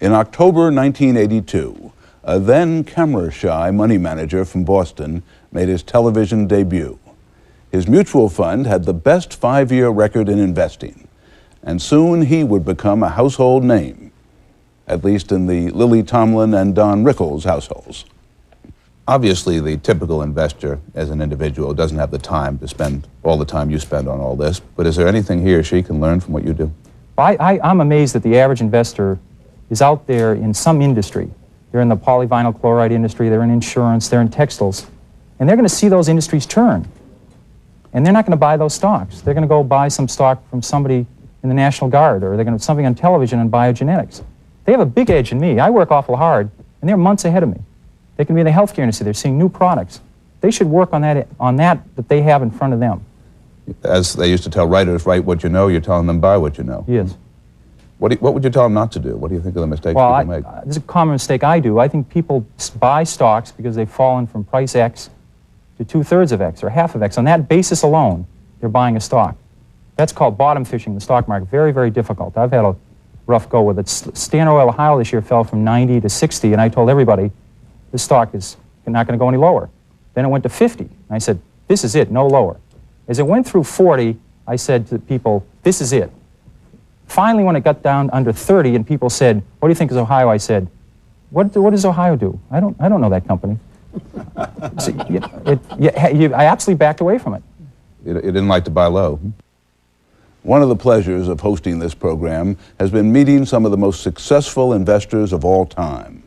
In October 1982, a then camera-shy money manager from Boston made his television debut. His mutual fund had the best 5-year record in investing, and soon he would become a household name, at least in the Lily Tomlin and Don Rickles households. Obviously, the typical investor as an individual doesn't have the time to spend all the time you spend on all this, but is there anything he or she can learn from what you do? I'm amazed that the average investor is out there in some industry. They're in the polyvinyl chloride industry, they're in insurance, they're in textiles, and they're going to see those industries turn. And they're not going to buy those stocks. They're going to go buy some stock from somebody in the National Guard, or they're going to something on television on biogenetics. They have a big edge in me. I work awful hard, and they're months ahead of me. They can be in the healthcare industry. They're seeing new products. They should work on that they have in front of them. As they used to tell writers, write what you know, you're telling them buy what you know. Yes. What would you tell them not to do? What do you think of the mistakes people make? This is a common mistake I do. I think people buy stocks because they've fallen from price X to 2/3 of X or half of X. On that basis alone, they're buying a stock. That's called bottom fishing in the stock market. Very, very difficult. I've had a rough go with it. Standard Oil Ohio this year fell from 90 to 60, and I told everybody, this stock is not going to go any lower. Then it went to 50, and I said, this is it, no lower. As it went through 40, I said to people, this is it. Finally, when it got down under 30 and people said, what do you think is Ohio? I said, what does Ohio do? I don't know that company. So, I absolutely backed away from it. You didn't like to buy low. One of the pleasures of hosting this program has been meeting some of the most successful investors of all time.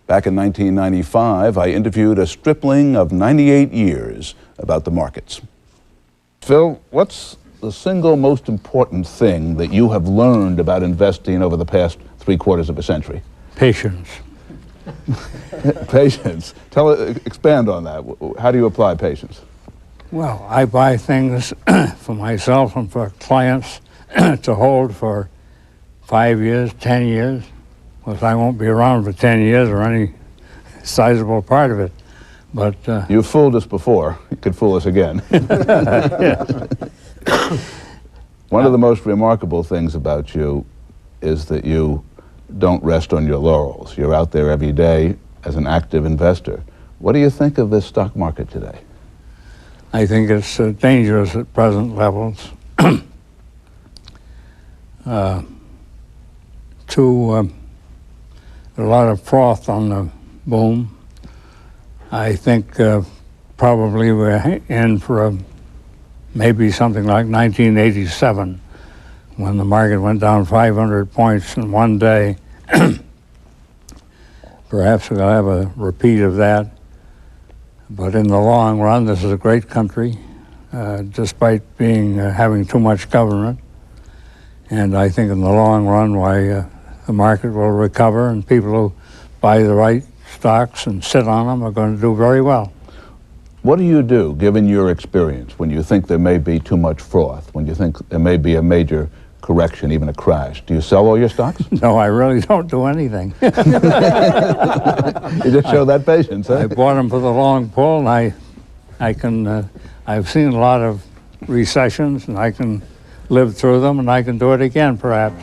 Back in 1995, I interviewed a stripling of 98 years about the markets. Phil, what's the single most important thing that you have learned about investing over the past 3/4 of a century? Patience. Patience. Expand on that. How do you apply patience? Well, I buy things for myself and for clients to hold for 5 years, 10 years, because I won't be around for 10 years or any sizable part of it. But you've fooled us before. You could fool us again. One of the most remarkable things about you is that you don't rest on your laurels. You're out there every day as an active investor. What do you think of this stock market today? I think it's dangerous at present levels. A lot of froth on the boom. I think probably we're in for maybe something like 1987, when the market went down 500 points in one day. Perhaps we'll have a repeat of that. But in the long run, this is a great country, despite having too much government. And I think in the long run, the market will recover, and people who buy the right stocks and sit on them are going to do very well. What do you do, given your experience, when you think there may be too much froth, when you think there may be a major correction, even a crash? Do you sell all your stocks? No, I really don't do anything. You just show that patience, huh? I bought them for the long pull, and I've seen a lot of recessions, and I can live through them, and I can do it again, perhaps.